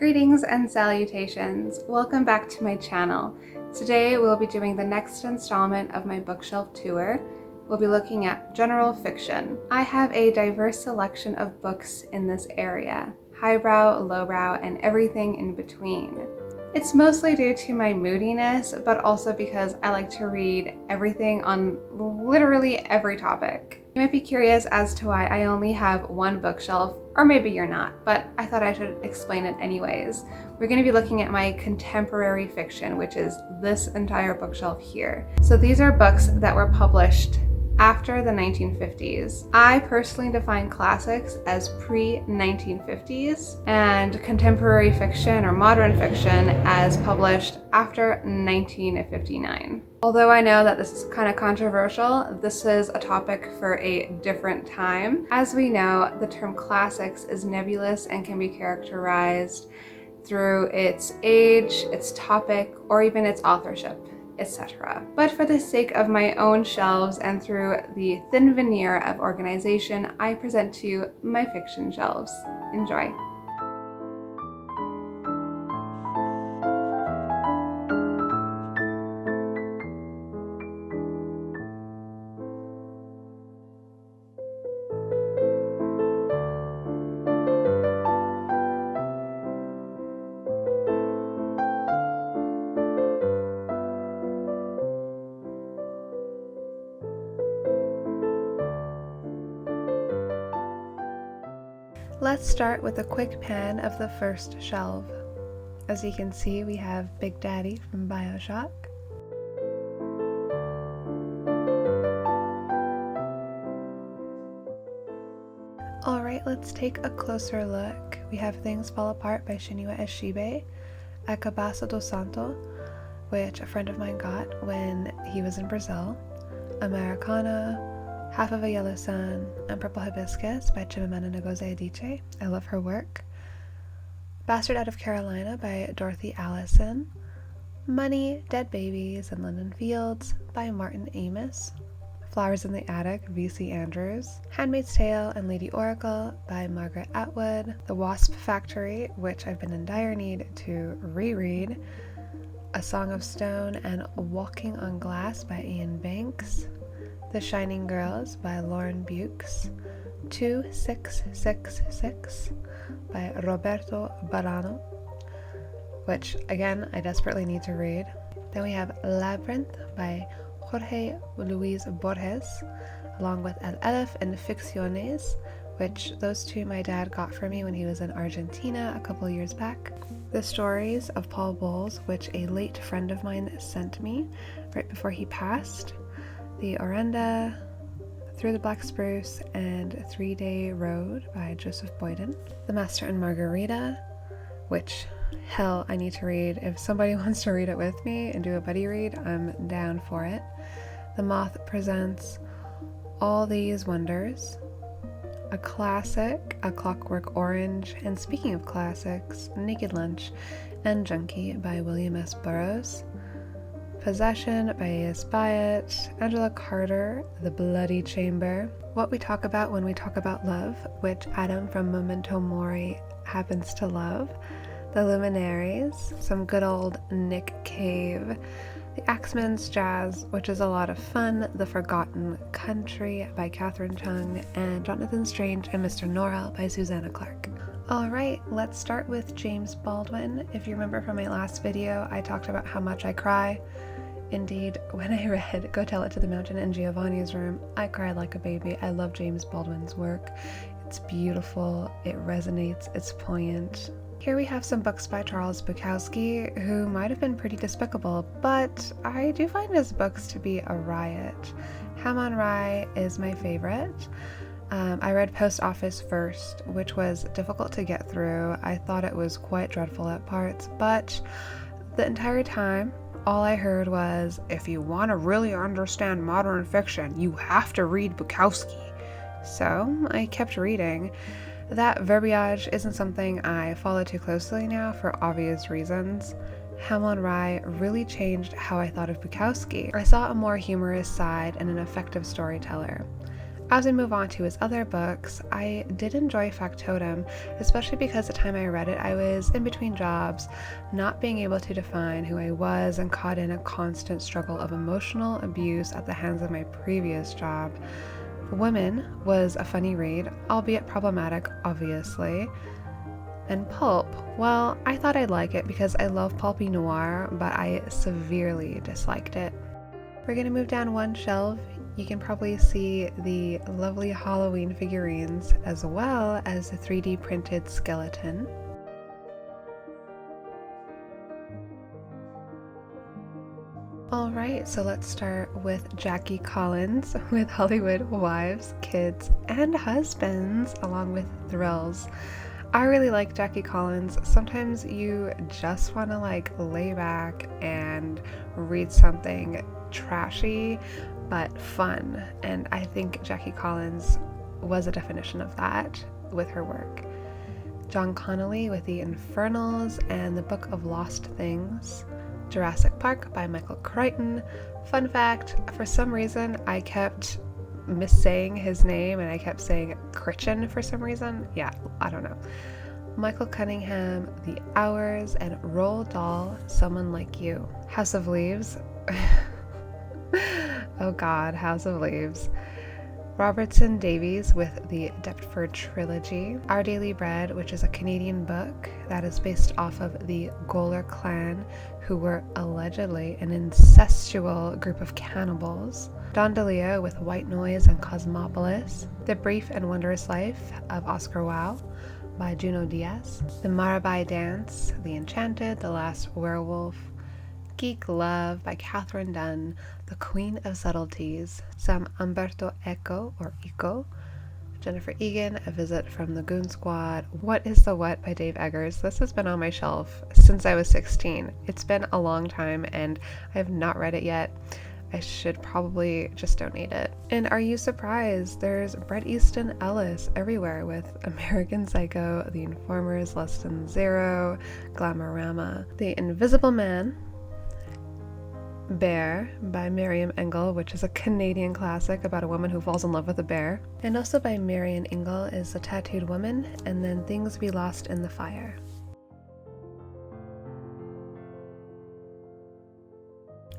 Greetings and salutations. Welcome back to my channel. Today we'll be doing the next installment of my bookshelf tour. We'll be looking at general fiction. I have a diverse selection of books in this area, highbrow, lowbrow, and everything in between. It's mostly due to my moodiness, but also because I like to read everything on literally every topic. You might be curious as to why I only have one bookshelf, or maybe you're not, but I thought I should explain it anyways. We're going to be looking at my contemporary fiction, which is this entire bookshelf here. So these are books that were published after the 1950s. I personally define classics as pre-1950s and contemporary fiction or modern fiction as published after 1959. Although I know that this is kind of controversial, this is a topic for a different time. As we know, the term classics is nebulous and can be characterized through its age, its topic, or even its authorship, etc. But for the sake of my own shelves and through the thin veneer of organization, I present to you my fiction shelves. Enjoy. Let's start with a quick pan of the first shelf. As you can see, we have Big Daddy from BioShock. Alright, let's take a closer look. We have Things Fall Apart by Chinua Achebe, A Cabaça do Santo, which a friend of mine got when he was in Brazil, Americana, Half of a Yellow Sun, and Purple Hibiscus by Chimamanda Ngozi Adichie. I love her work. Bastard Out of Carolina by Dorothy Allison. Money, Dead Babies, and London Fields by Martin Amis. Flowers in the Attic, V.C. Andrews. Handmaid's Tale and Lady Oracle by Margaret Atwood. The Wasp Factory, which I've been in dire need to reread. A Song of Stone and Walking on Glass by Ian Banks. The Shining Girls by Lauren Bukes, 2666 by Roberto Barano, which again I desperately need to read. Then we have Labyrinth by Jorge Luis Borges, along with El Elef and Ficciones, which those two my dad got for me when he was in Argentina a couple years back. The Stories of Paul Bowles, which a late friend of mine sent me right before he passed. The Orenda, Through the Black Spruce, and 3-Day Road by Joseph Boyden. The Master and Margarita, which, hell, I need to read. If somebody wants to read it with me and do a buddy read, I'm down for it. The Moth Presents All These Wonders. A classic, A Clockwork Orange, and speaking of classics, Naked Lunch and Junkie by William S. Burroughs. Possession by A.S. Byatt, Angela Carter, The Bloody Chamber, What We Talk About When We Talk About Love, which Adam from Memento Mori happens to love, The Luminaries, some good old Nick Cave, The Axeman's Jazz, which is a lot of fun, The Forgotten Country by Catherine Chung, and Jonathan Strange and Mr. Norrell by Susanna Clark. Alright, let's start with James Baldwin. If you remember from my last video, I talked about how much I cry. Indeed, when I read Go Tell It to the Mountain in Giovanni's Room, I cried like a baby. I love James Baldwin's work. It's beautiful, it resonates, it's poignant. Here we have some books by Charles Bukowski, who might have been pretty despicable, but I do find his books to be a riot. Ham on Rye is my favorite. I read Post Office first, which was difficult to get through. I thought it was quite dreadful at parts, but the entire time, all I heard was, if you want to really understand modern fiction, you have to read Bukowski. So I kept reading. That verbiage isn't something I follow too closely now for obvious reasons. Ham on Rye really changed how I thought of Bukowski. I saw a more humorous side and an effective storyteller. As we move on to his other books, I did enjoy Factotum, especially because the time I read it, I was in between jobs, not being able to define who I was and caught in a constant struggle of emotional abuse at the hands of my previous job. Women was a funny read, albeit problematic, obviously. And Pulp, well, I thought I'd like it because I love pulpy noir, but I severely disliked it. We're going to move down one shelf. You can probably see the lovely Halloween figurines as well as the 3D printed skeleton. Alright, so let's start with Jackie Collins with Hollywood Wives, Kids, and Husbands, along with Thrills. I really like Jackie Collins. Sometimes you just want to lay back and read something trashy but fun, and I think Jackie Collins was a definition of that with her work. John Connolly with The Infernals and the Book of Lost Things. Jurassic Park by Michael Crichton. Fun fact, for some reason I kept missaying his name and I kept saying Critchon for some reason. Yeah, I don't know. Michael Cunningham, The Hours, and Roald Dahl, Someone Like You. House of Leaves. Oh God, House of Leaves. Robertson Davies with the Deptford Trilogy. Our Daily Bread, which is a Canadian book that is based off of the Goler clan, who were allegedly an incestual group of cannibals. Don DeLeo with White Noise and Cosmopolis. The Brief and Wondrous Life of Oscar Wilde by Junot Diaz. The Marabai Dance, The Enchanted, The Last Werewolf. Geek Love by Catherine Dunn, The Queen of Subtleties, Sam Umberto Eco, or Eco, Jennifer Egan, A Visit from the Goon Squad, What is the What by Dave Eggers. This has been on my shelf since I was 16. It's been a long time and I have not read it yet. I should probably just donate it. And are you surprised? There's Bret Easton Ellis everywhere with American Psycho, The Informers, Less Than Zero, Glamorama, The Invisible Man, Bear by Miriam Engel, which is a Canadian classic about a woman who falls in love with a bear. And also by Marian Engel is The Tattooed Woman, and then Things We Lost in the Fire.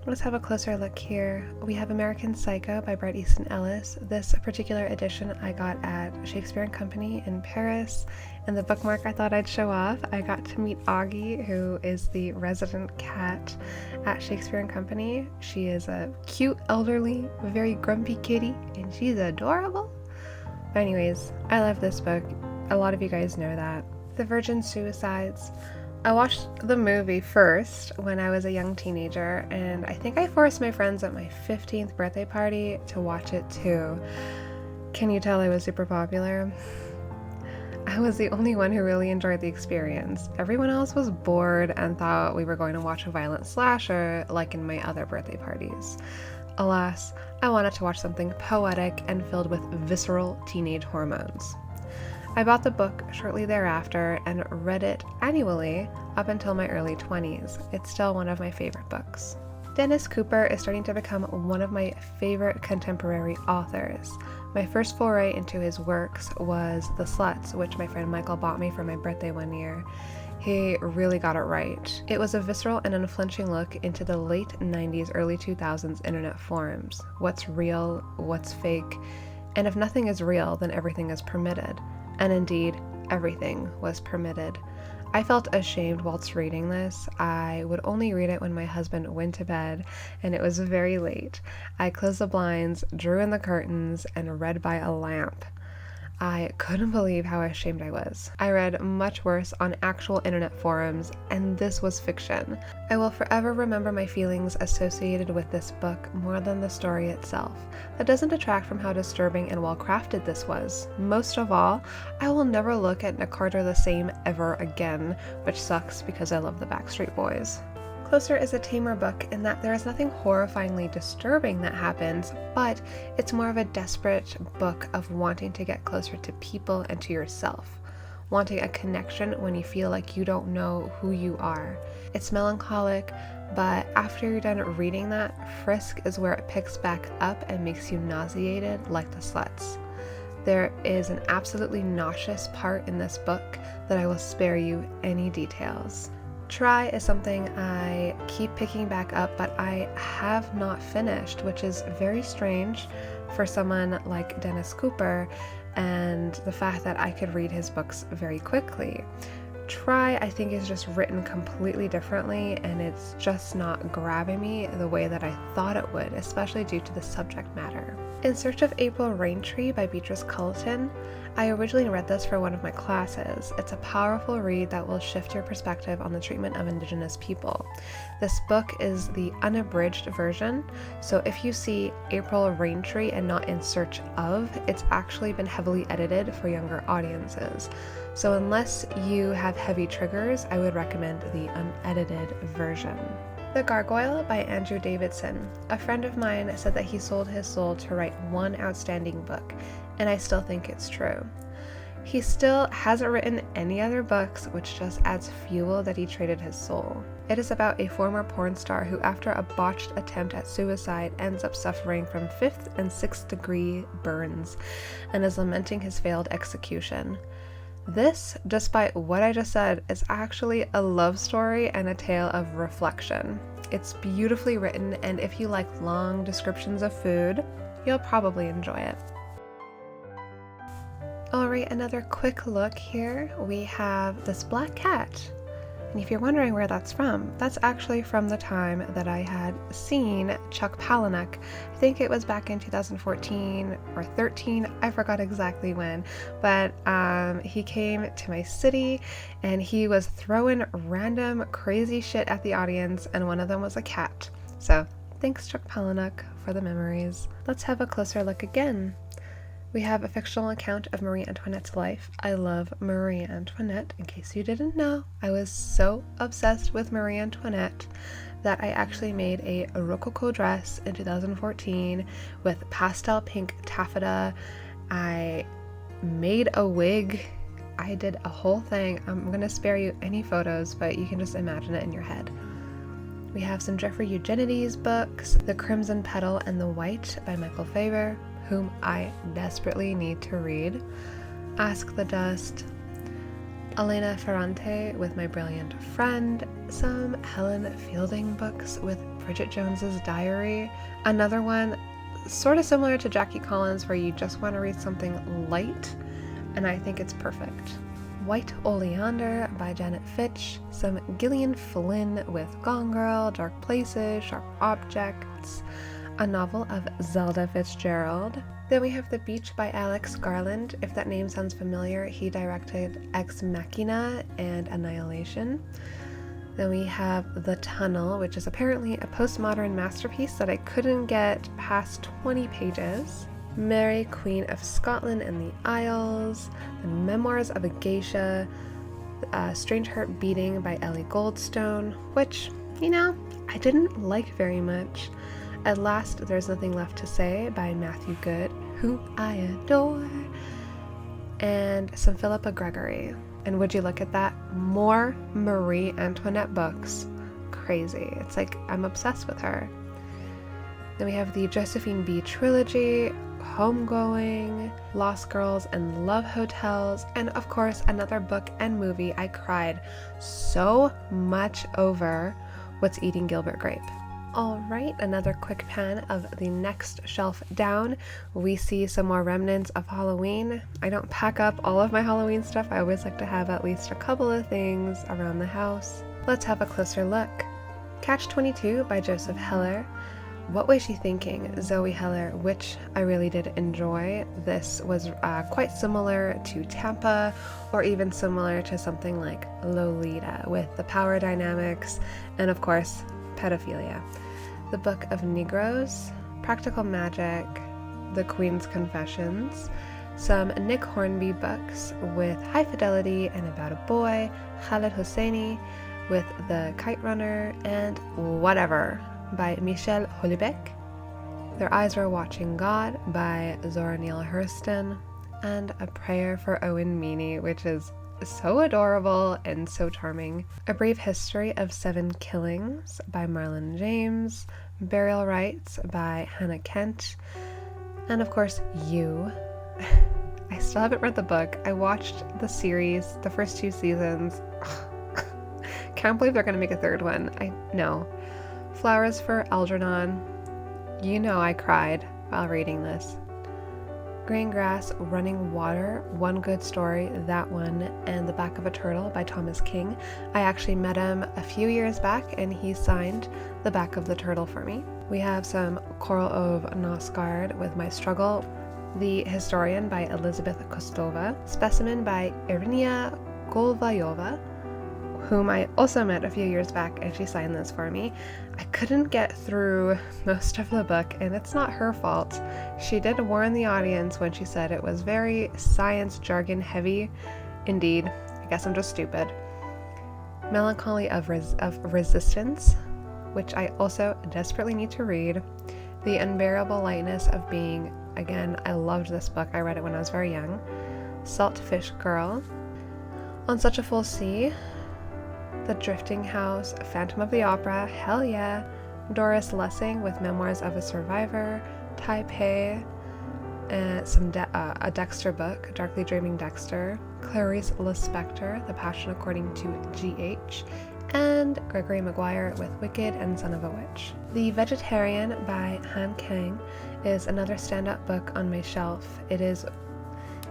Let's have a closer look here. We have American Psycho by Bret Easton Ellis. This particular edition I got at Shakespeare & Company in Paris, and the bookmark I thought I'd show off. I got to meet Augie, who is the resident cat at Shakespeare & Company. She is a cute, elderly, very grumpy kitty, and she's adorable. But anyways, I love this book. A lot of you guys know that. The Virgin Suicides. I watched the movie first when I was a young teenager, and I think I forced my friends at my 15th birthday party to watch it too. Can you tell I was super popular? I was the only one who really enjoyed the experience. Everyone else was bored and thought we were going to watch a violent slasher like in my other birthday parties. Alas, I wanted to watch something poetic and filled with visceral teenage hormones. I bought the book shortly thereafter and read it annually up until my early 20s. It's still one of my favorite books. Dennis Cooper is starting to become one of my favorite contemporary authors. My first foray into his works was The Sluts, which my friend Michael bought me for my birthday one year. He really got it right. It was a visceral and unflinching look into the late 90s, early 2000s internet forums. What's real, what's fake, and if nothing is real, then everything is permitted. And indeed, everything was permitted. I felt ashamed whilst reading this. I would only read it when my husband went to bed, and it was very late. I closed the blinds, drew in the curtains, and read by a lamp. I couldn't believe how ashamed I was. I read much worse on actual internet forums, and this was fiction. I will forever remember my feelings associated with this book more than the story itself. That doesn't detract from how disturbing and well crafted this was. Most of all, I will never look at Nick Carter the same ever again, which sucks because I love the Backstreet Boys. Closer is a tamer book in that there is nothing horrifyingly disturbing that happens, but it's more of a desperate book of wanting to get closer to people and to yourself, wanting a connection when you feel like you don't know who you are. It's melancholic, but after you're done reading that, Frisk is where it picks back up and makes you nauseated like The Sluts. There is an absolutely nauseous part in this book that I will spare you any details. Try is something I keep picking back up, but I have not finished, which is very strange for someone like Dennis Cooper and the fact that I could read his books very quickly. Try, I think, is just written completely differently, and it's just not grabbing me the way that I thought it would, especially due to the subject matter. In Search of April Raintree by Beatrice Culleton, I originally read this for one of my classes. It's a powerful read that will shift your perspective on the treatment of Indigenous people. This book is the unabridged version, so if you see April Raintree and not In Search of, it's actually been heavily edited for younger audiences. So unless you have heavy triggers, I would recommend the unedited version. The Gargoyle by Andrew Davidson. A friend of mine said that he sold his soul to write one outstanding book, and I still think it's true. He still hasn't written any other books, which just adds fuel that he traded his soul. It is about a former porn star who, after a botched attempt at suicide, ends up suffering from 5th and 6th degree burns and is lamenting his failed execution. This, despite what I just said, is actually a love story and a tale of reflection. It's beautifully written, and if you like long descriptions of food, you'll probably enjoy it. Alright, another quick look here. We have this black cat. And if you're wondering where that's from, that's actually from the time that I had seen Chuck Palahniuk. I think it was back in 2014 or 13, I forgot exactly when, but he came to my city and he was throwing random crazy shit at the audience, and one of them was a cat. So thanks, Chuck Palahniuk, for the memories. Let's have a closer look again. We have a fictional account of Marie Antoinette's life. I love Marie Antoinette. In case you didn't know, I was so obsessed with Marie Antoinette that I actually made a Rococo dress in 2014 with pastel pink taffeta. I made a wig. I did a whole thing. I'm going to spare you any photos, but you can just imagine it in your head. We have some Jeffrey Eugenides books, The Crimson Petal and the White by Michael Faber, whom I desperately need to read, Ask the Dust, Elena Ferrante with My Brilliant Friend, some Helen Fielding books with Bridget Jones's Diary, another one sort of similar to Jackie Collins where you just want to read something light, and I think it's perfect. White Oleander by Janet Fitch, some Gillian Flynn with Gone Girl, Dark Places, Sharp Objects, a novel of Zelda Fitzgerald. Then we have The Beach by Alex Garland. If that name sounds familiar, he directed Ex Machina and Annihilation. Then we have The Tunnel, which is apparently a postmodern masterpiece that I couldn't get past 20 pages. Mary, Queen of Scotland and the Isles, The Memoirs of a Geisha, Strange Heart Beating by Ellie Goldstone, which, I didn't like very much. At Last, There's Nothing Left to Say by Matthew Good, whom I adore, and some Philippa Gregory. And would you look at that? More Marie Antoinette books. Crazy. It's like I'm obsessed with her. Then we have the Josephine B trilogy, Homegoing, Lost Girls and Love Hotels, and of course another book and movie I cried so much over, What's Eating Gilbert Grape. Alright, another quick pan of the next shelf down. We see some more remnants of Halloween. I don't pack up all of my Halloween stuff. I always like to have at least a couple of things around the house. Let's have a closer look. Catch-22 by Joesph Heller. What Was She Thinking? Zoe Heller, which I really did enjoy. This was quite similar to Tampa, or even similar to something like Lolita, with the power dynamics and of course pedophilia. The Book of Negroes, Practical Magic, The Queen's Confessions, some Nick Hornby books with High Fidelity and About a Boy, Khaled Hosseini with The Kite Runner, and Whatever by Michelle Houellebecq, Their Eyes Were Watching God by Zora Neale Hurston, and A Prayer for Owen Meany, which is so adorable and so charming. A Brief History of 7 Killings by Marlon James, Burial Rites by Hannah Kent, and of course You. I still haven't read the book. I watched the series, the first 2 seasons. Can't believe they're going to make a 3rd one. I know. Flowers for Algernon. You know I cried while reading this. Green Grass, Running Water, One Good Story, that one, and The Back of a Turtle by Thomas King. I actually met him a few years back and he signed The Back of the Turtle for me. We have some Coral of Nosgard with My Struggle, The Historian by Elizabeth Kostova, Specimen by Irina Golvayova, whom I also met a few years back, and she signed this for me. I couldn't get through most of the book, and it's not her fault. She did warn the audience when she said it was very science jargon heavy. Indeed, I guess I'm just stupid. Melancholy of Resistance, which I also desperately need to read. The Unbearable Lightness of Being. Again, I loved this book. I read it when I was very young. Saltfish Girl. On Such a Full Sea. The Drifting House, Phantom of the Opera, hell yeah, Doris Lessing with Memoirs of a Survivor, Taipei, a Dexter book, Darkly Dreaming Dexter, Clarice Lispector, The Passion According to G.H., and Gregory Maguire with Wicked and Son of a Witch. The Vegetarian by Han Kang is another stand-up book on my shelf.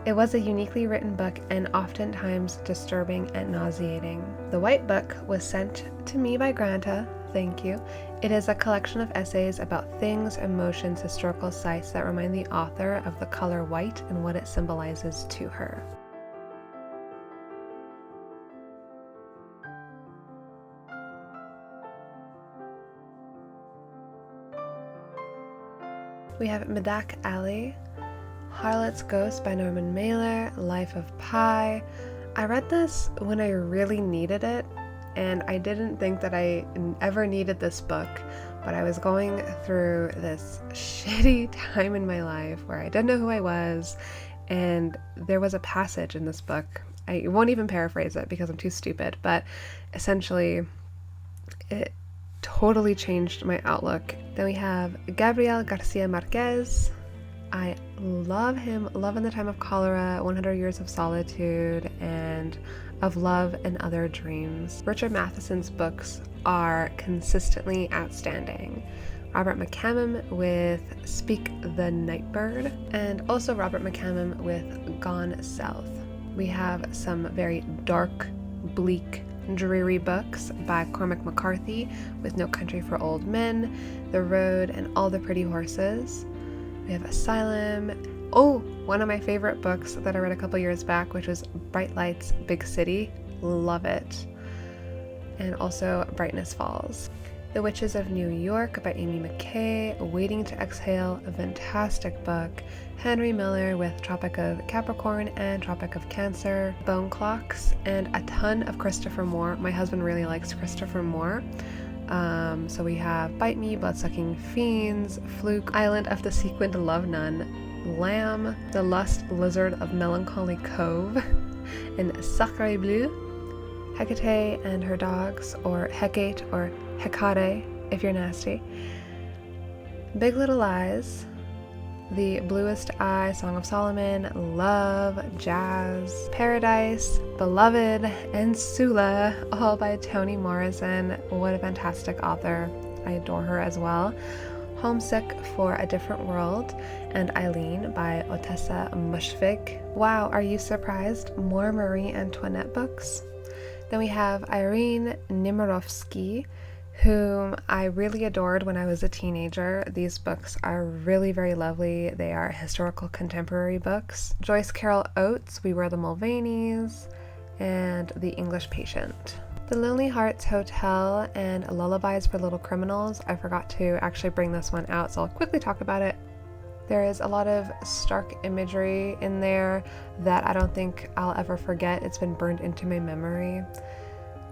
It was a uniquely written book and oftentimes disturbing and nauseating. The White Book was sent to me by Granta, thank you. It is a collection of essays about things, emotions, historical sites that remind the author of the color white and what it symbolizes to her. We have Medak Ali, Harlot's Ghost by Norman Mailer, Life of Pi. I read this when I really needed it, and I didn't think that I ever needed this book, but I was going through this shitty time in my life where I didn't know who I was, and there was a passage in this book. I won't even paraphrase it because I'm too stupid, but essentially it totally changed my outlook. Then we have Gabriel Garcia Marquez. I love him. Love in the Time of Cholera, 100 Years of Solitude, and Of Love and Other Dreams. Richard Matheson's books are consistently outstanding. Robert McCammon with Speak the Nightbird, and also Robert McCammon with Gone South. We have some very dark, bleak, dreary books by Cormac McCarthy with No Country for Old Men, The Road, and All the Pretty Horses. We have Asylum. Oh, one of my favorite books that I read a couple years back, which was Bright Lights, Big City. Love it. And also Brightness Falls. The Witches of New York by Amy McKay. Waiting to Exhale, a fantastic book. Henry Miller with Tropic of Capricorn and Tropic of Cancer. Bone Clocks, and a ton of Christopher Moore. My husband really likes Christopher Moore. So we have Bite Me, Bloodsucking Fiends, Fluke, Island of the Sequined Love Nun, Lamb, The Lust Lizard of Melancholy Cove, and Sacré Bleu, Hecate and Her Dogs, or Hecate, or Hecate, if you're nasty, Big Little Lies, The Bluest Eye, Song of Solomon, Love, Jazz, Paradise, Beloved, and Sula, all by Toni Morrison. What a fantastic author. I adore her as well. Homesick for a Different World, and Eileen by Otessa Mushfig. Wow, are you surprised? More Marie Antoinette books? Then we have Irene Nemirovsky, whom I really adored when I was a teenager. These books are really very lovely. They are historical contemporary books. Joyce Carol Oates, We Were the Mulvaneys, and The English Patient. The Lonely Hearts Hotel and Lullabies for Little Criminals. I forgot to actually bring this one out, so I'll quickly talk about it. There is a lot of stark imagery in there that I don't think I'll ever forget. It's been burned into my memory.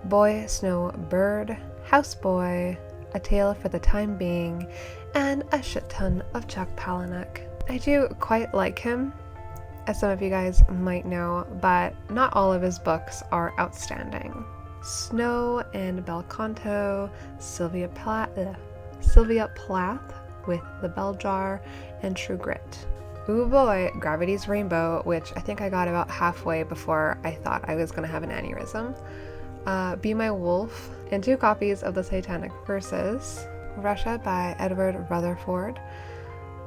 Boy, Snow, Bird, Houseboy, A Tale for the Time Being, and a shit ton of Chuck Palahniuk. I do quite like him, as some of you guys might know, but not all of his books are outstanding. Snow and Bel Canto, Sylvia Plath with The Bell Jar, and True Grit. ooh boy, Gravity's Rainbow, which I think I got about halfway before I thought I was going to have an aneurysm. Be My Wolf, and 2 copies of the Satanic Verses. Russia by Edward Rutherford.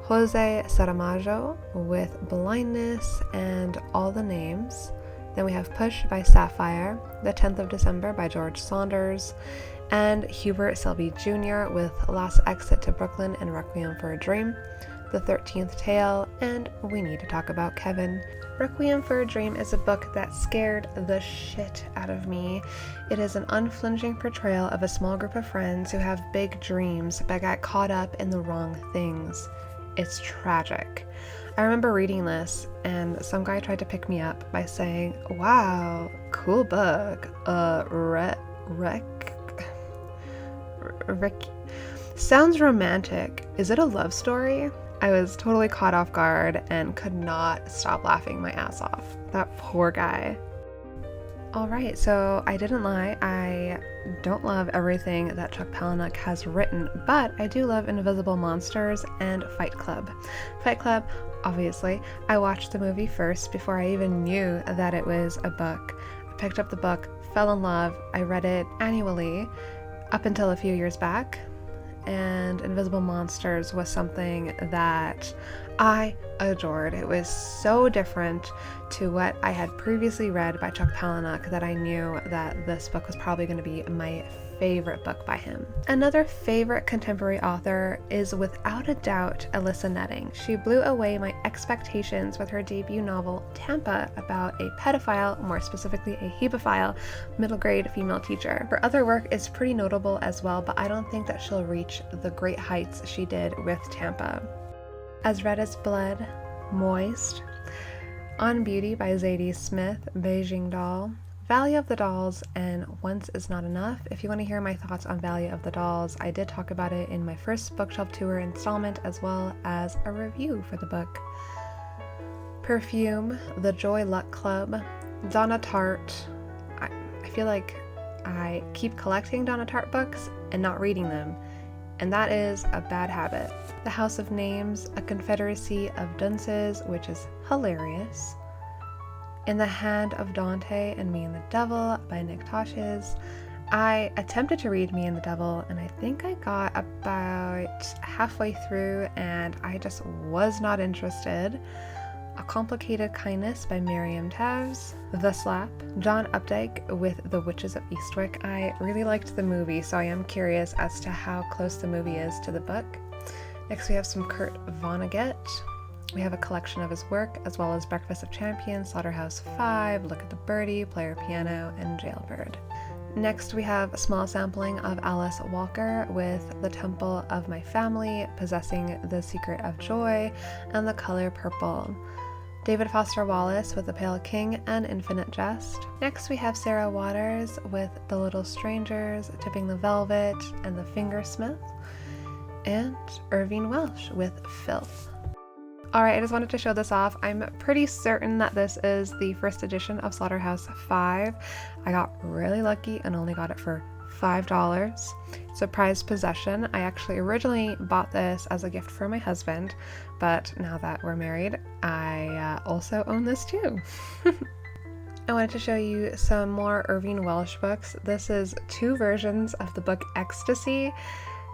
Jose Saramago with Blindness and All the Names. Then we have Push by Sapphire, The 10th of December by George Saunders, and Hubert Selby Jr. with Last Exit to Brooklyn and Requiem for a Dream, The 13th Tale, and We Need to Talk About Kevin. Requiem for a Dream is a book that scared the shit out of me. It is an unflinching portrayal of a small group of friends who have big dreams but got caught up in the wrong things. It's tragic. I remember reading this and some guy tried to pick me up by saying, "Wow, cool book. Rick sounds romantic. Is it a love story?" I was totally caught off guard and could not stop laughing my ass off. That poor guy. Alright, so I didn't lie. I don't love everything that Chuck Palahniuk has written, but I do love Invisible Monsters and Fight Club. Fight Club, obviously, I watched the movie first before I even knew that it was a book. I picked up the book, fell in love, I read it annually up until a few years back, and Invisible Monsters was something that I adored. It was so different to what I had previously read by Chuck Palahniuk that I knew that this book was probably going to be my favorite book by him. Another favorite contemporary author is without a doubt Alyssa Netting. She blew away my expectations with her debut novel Tampa, about a pedophile, more specifically a hebephile, middle grade female teacher. Her other work is pretty notable as well, but I don't think that she'll reach the great heights she did with Tampa. As Red as Blood, Moist, On Beauty by Zadie Smith, Beijing Doll, Valley of the Dolls, and Once Is Not Enough. If you want to hear my thoughts on Valley of the Dolls, I did talk about it in my first bookshelf tour installment, as well as a review for the book. Perfume, The Joy Luck Club, Donna Tartt. I feel like I keep collecting Donna Tartt books and not reading them, and that is a bad habit. The House of Names, A Confederacy of Dunces, which is hilarious. In the Hand of Dante and Me and the Devil by Nick Tosches. I attempted to read Me and the Devil, and I think I got about halfway through and I just was not interested. A Complicated Kindness by Miriam Tavs. The Slap, John Updike with The Witches of Eastwick. I really liked the movie, so I am curious as to how close the movie is to the book. Next we have some Kurt Vonnegut. We have a collection of his work, as well as Breakfast of Champions, Slaughterhouse-Five, Look at the Birdie, Player Piano, and Jailbird. Next we have a small sampling of Alice Walker with The Temple of My Family, Possessing the Secret of Joy, and The Color Purple. David Foster Wallace with The Pale King and Infinite Jest. Next we have Sarah Waters with The Little Strangers, Tipping the Velvet, and The Fingersmith. And Irvine Welsh with Filth. Alright, I just wanted to show this off. I'm pretty certain that this is the first edition of Slaughterhouse-Five. I got really lucky and only got it for $5. It's a prized possession. I actually originally bought this as a gift for my husband, but now that we're married, I also own this too. I wanted to show you some more Irvine Welsh books. This is 2 versions of the book Ecstasy.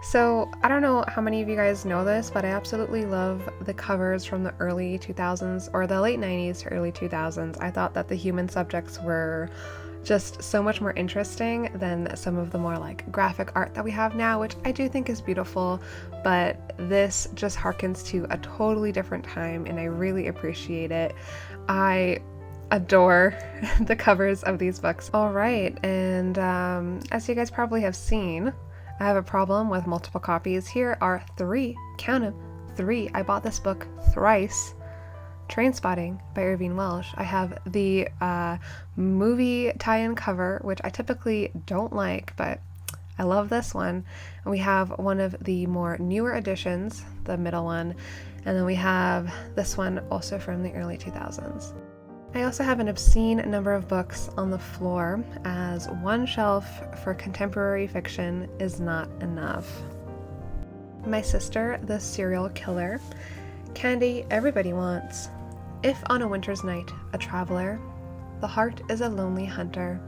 So I don't know how many of you guys know this, but I absolutely love the covers from the early 2000s or the late 90s to early 2000s. I thought that the human subjects were just so much more interesting than some of the more like graphic art that we have now, which I do think is beautiful, but this just harkens to a totally different time and I really appreciate it. I adore the covers of these books. All right, and as you guys probably have seen, I have a problem with multiple copies. Here are 3, count them, 3. I bought this book thrice. Trainspotting by Irvine Welsh. I have the movie tie-in cover, which I typically don't like, but I love this one. And we have one of the more newer editions, the middle one, and then we have this one also from the early 2000s. I also have an obscene number of books on the floor, as one shelf for contemporary fiction is not enough. My Sister, the Serial Killer, Candy everybody wants. If on a winter's night, a traveler, the heart is a lonely hunter,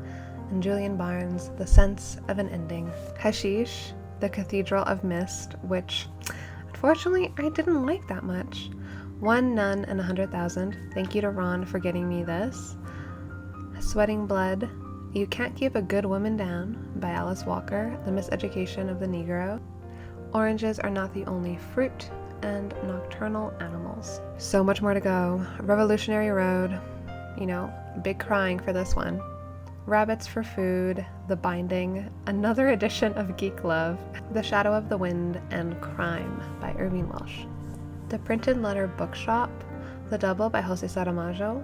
and Julian Barnes, the sense of an ending. Hashish, the Cathedral of Mist, which unfortunately I didn't like that much. One Nun and 100,000, thank you to Ron for getting me this. Sweating Blood, You Can't Keep a Good Woman Down by Alice Walker, The Miseducation of the Negro. Oranges Are Not the Only Fruit, and Nocturnal Animals. So much more to go. Revolutionary Road, big crying for this one. Rabbits for Food, The Binding, another edition of Geek Love, The Shadow of the Wind, and Crime by Irvine Welsh. The Printed Letter Bookshop, The Double by Jose Saramago,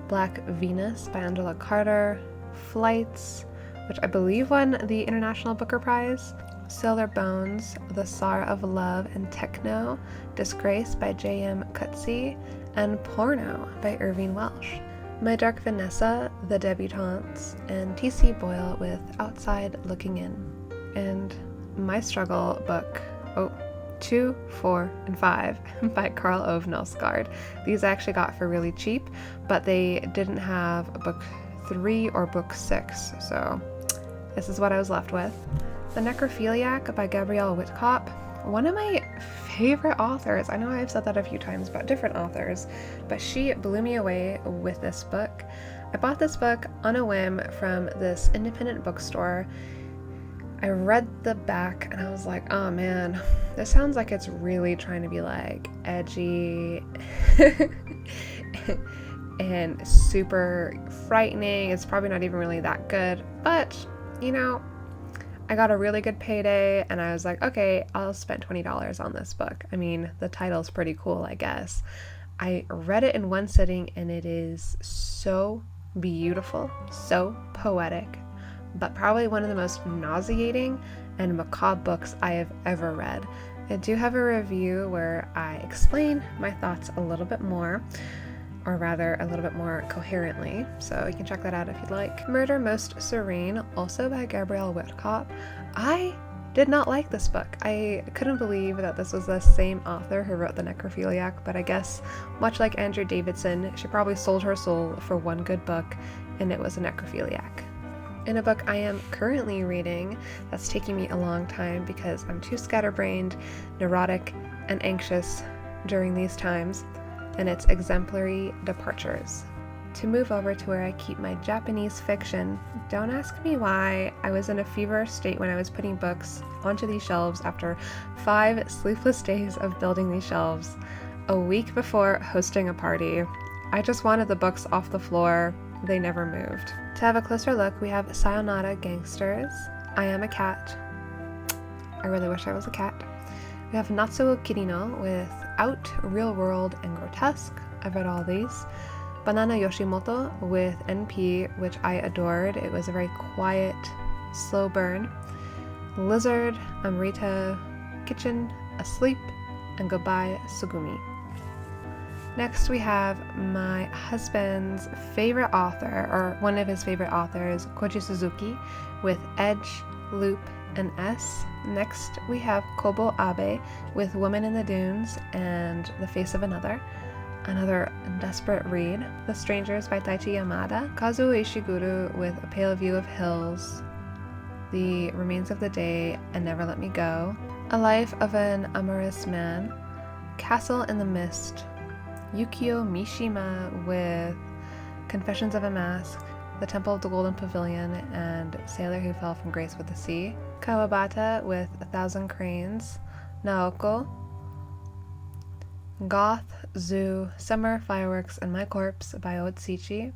Black Venus by Angela Carter, Flights, which I believe won the International Booker Prize, Sailor Bones, The Tsar of Love and Techno, Disgrace by J.M. Coetzee, and Porno by Irvine Welsh. My Dark Vanessa, The Debutantes, and T.C. Boyle with Outside Looking In. And my struggle book, 2, 4, and 5 by Karl Ove Knausgaard. These I actually got for really cheap, but they didn't have book 3 or book 6, so this is what I was left with. The Necrophiliac by Gabrielle Whitcop, one of my favorite authors. I know I've said that a few times about different authors, but she blew me away with this book. I bought this book on a whim from this independent bookstore. I read the back and I was like, oh man, this sounds like it's really trying to be like edgy and super frightening. It's probably not even really that good, but I got a really good payday and I was like, okay, I'll spend $20 on this book. I mean, the title's pretty cool, I guess. I read it in one sitting and it is so beautiful, so poetic, but probably one of the most nauseating and macabre books I have ever read. I do have a review where I explain my thoughts a little bit more, or rather a little bit more coherently, so you can check that out if you'd like. Murder Most Serene, also by Gabrielle Whitcop. I did not like this book. I couldn't believe that this was the same author who wrote The Necrophiliac, but I guess, much like Andrew Davidson, she probably sold her soul for one good book, and it was a necrophiliac. In a book I am currently reading that's taking me a long time because I'm too scatterbrained, neurotic, and anxious during these times, and it's Exemplary Departures. To move over to where I keep my Japanese fiction, don't ask me why. I was in a feverish state when I was putting books onto these shelves after 5 sleepless days of building these shelves, a week before hosting a party. I just wanted the books off the floor. They never moved. To have a closer look, we have Sayonara Gangsters, I Am a Cat. I really wish I was a cat. We have Natsuo Kirino with Out, Real World, and Grotesque. I've read all these. Banana Yoshimoto with NP, which I adored. It was a very quiet, slow burn. Lizard, Amrita, Kitchen, Asleep, and Goodbye, Sugumi. Next we have my husband's favorite author, or one of his favorite authors, Koji Suzuki, with Edge, Loop, and S. Next we have Kobo Abe with Woman in the Dunes and The Face of Another desperate read. The Strangers by Taichi Yamada, Kazuo Ishiguro with A Pale View of Hills, The Remains of the Day, and Never Let Me Go, A Life of an Amorous Man, Castle in the Mist, Yukio Mishima with Confessions of a Mask, The Temple of the Golden Pavilion, and Sailor Who Fell from Grace with the Sea, Kawabata with 1,000 Cranes, Naoko, Goth, Zoo, Summer, Fireworks, and My Corpse by Otsuchi,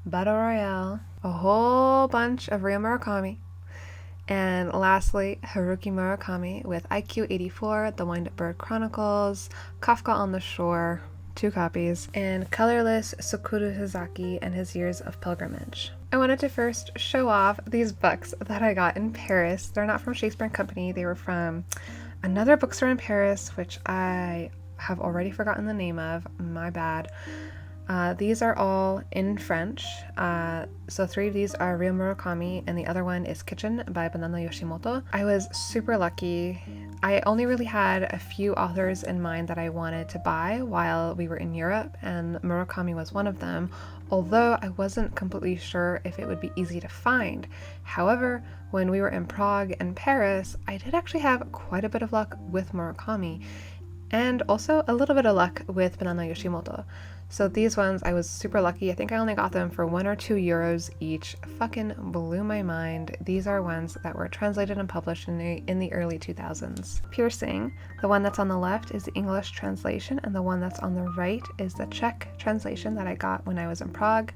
Battle Royale, a whole bunch of Rio Murakami, and lastly, Haruki Murakami with IQ 84, The Wind-Up Bird Chronicles, Kafka on the Shore, 2 copies, and Colorless Sakura Hizaki and His Years of Pilgrimage. I wanted to first show off these books that I got in Paris. They're not from Shakespeare & Company, they were from another bookstore in Paris, which I have already forgotten the name of, my bad. These are all in French. So 3 of these are real Murakami, and the other one is Kitchen by Banano Yoshimoto. I was super lucky. I only really had a few authors in mind that I wanted to buy while we were in Europe, and Murakami was one of them, although I wasn't completely sure if it would be easy to find. However, when we were in Prague and Paris, I did actually have quite a bit of luck with Murakami, and also a little bit of luck with Banano Yoshimoto. So these ones, I was super lucky. I think I only got them for €1 or €2 each. Fucking blew my mind. These are ones that were translated and published in the early 2000s. Piercing, the one that's on the left is the English translation, and the one that's on the right is the Czech translation that I got when I was in Prague.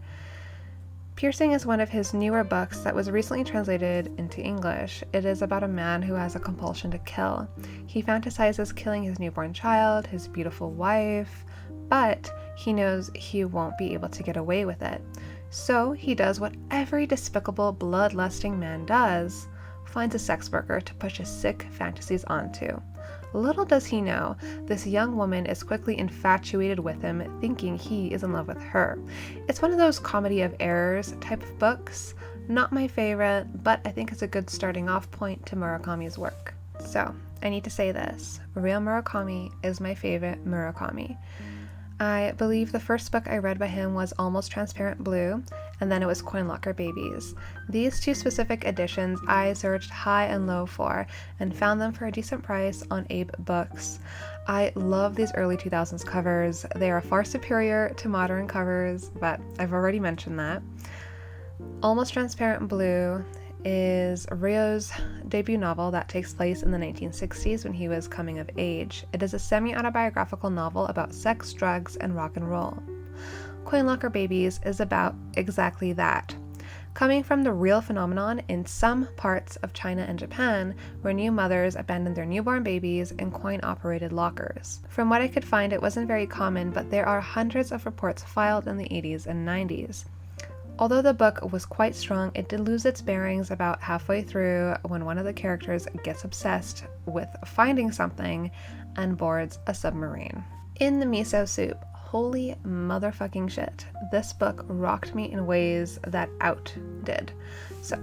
Piercing is one of his newer books that was recently translated into English. It is about a man who has a compulsion to kill. He fantasizes killing his newborn child, his beautiful wife, but he knows he won't be able to get away with it. So he does what every despicable, bloodlusting man does, finds a sex worker to push his sick fantasies onto. Little does he know, this young woman is quickly infatuated with him, thinking he is in love with her. It's one of those comedy of errors type of books. Not my favorite, but I think it's a good starting off point to Murakami's work. So, I need to say this. Real Murakami is my favorite Murakami. I believe the first book I read by him was Almost Transparent Blue, and then it was Coin Locker Babies. These 2 specific editions I searched high and low for, and found them for a decent price on Abe Books. I love these early 2000s covers. They are far superior to modern covers, but I've already mentioned that. Almost Transparent Blue is Ryo's debut novel that takes place in the 1960s when he was coming of age. It is a semi-autobiographical novel about sex, drugs, and rock and roll. Coin Locker Babies is about exactly that. Coming from the real phenomenon in some parts of China and Japan, where new mothers abandoned their newborn babies in coin-operated lockers. From what I could find, it wasn't very common, but there are hundreds of reports filed in the 80s and 90s. Although the book was quite strong, it did lose its bearings about halfway through when one of the characters gets obsessed with finding something and boards a submarine. In the Miso Soup, holy motherfucking shit, this book rocked me in ways that Out did. So,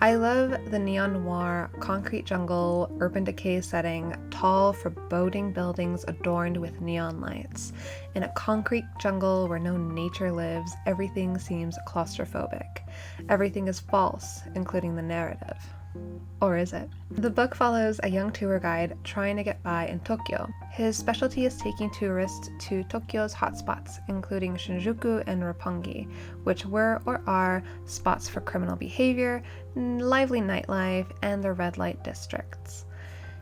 I love the neon noir, concrete jungle, urban decay setting, tall, foreboding buildings adorned with neon lights. In a concrete jungle where no nature lives, everything seems claustrophobic. Everything is false, including the narrative. Or is it? The book follows a young tour guide trying to get by in Tokyo. His specialty is taking tourists to Tokyo's hotspots, including Shinjuku and Roppongi, which were or are spots for criminal behavior, lively nightlife, and the red light districts.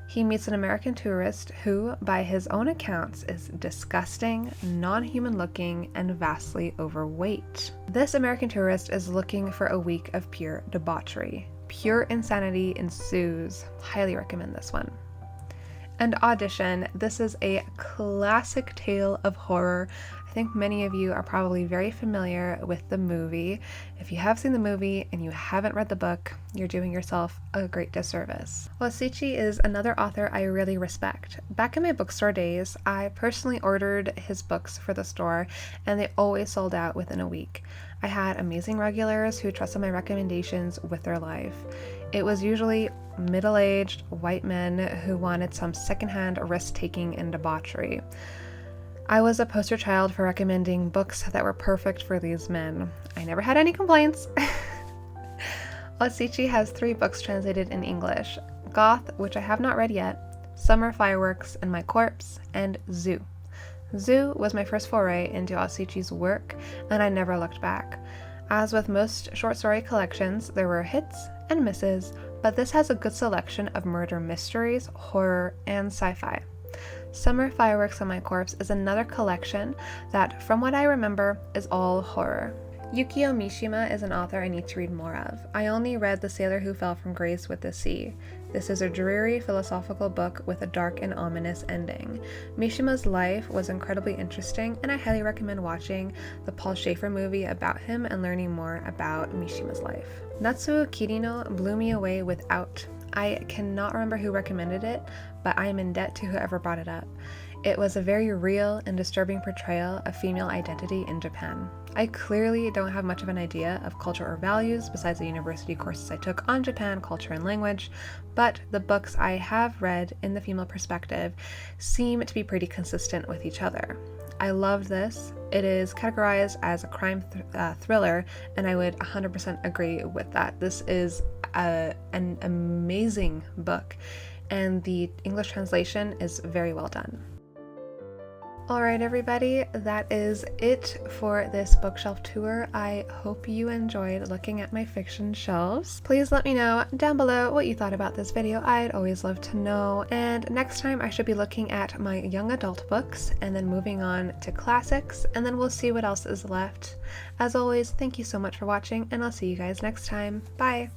He meets an American tourist who, by his own accounts, is disgusting, non-human looking, and vastly overweight. This American tourist is looking for a week of pure debauchery. Pure insanity ensues. Highly recommend this one. And Audition, this is a classic tale of horror. I think many of you are probably very familiar with the movie. If you have seen the movie and you haven't read the book, you're doing yourself a great disservice. Wasichi is another author I really respect. Back in my bookstore days, I personally ordered his books for the store, and they always sold out within a week. I had amazing regulars who trusted my recommendations with their life. It was usually middle-aged white men who wanted some secondhand risk-taking and debauchery. I was a poster child for recommending books that were perfect for these men. I never had any complaints. Wasichi has 3 books translated in English: Goth, which I have not read yet, Summer Fireworks and My Corpse, and Zoo. Zoo was my first foray into Wasichi's work, and I never looked back. As with most short story collections, there were hits and misses, but this has a good selection of murder mysteries, horror, and sci-fi. Summer Fireworks and My Corpse is another collection that, from what I remember, is all horror. Yukio Mishima is an author I need to read more of. I only read The Sailor Who Fell from Grace with the Sea. This is a dreary philosophical book with a dark and ominous ending. Mishima's life was incredibly interesting, and I highly recommend watching the Paul Schaefer movie about him and learning more about Mishima's life. Natsuo Kirino blew me away with Out. I cannot remember who recommended it, but I am in debt to whoever brought it up. It was a very real and disturbing portrayal of female identity in Japan. I clearly don't have much of an idea of culture or values besides the university courses I took on Japan, culture, and language, but the books I have read in the female perspective seem to be pretty consistent with each other. I loved this. It is categorized as a crime thriller, and I would 100% agree with that. This is an amazing book, and the English translation is very well done. Alright everybody, that is it for this bookshelf tour. I hope you enjoyed looking at my fiction shelves. Please let me know down below what you thought about this video. I'd always love to know. And next time I should be looking at my young adult books and then moving on to classics, and then we'll see what else is left. As always, thank you so much for watching, and I'll see you guys next time. Bye!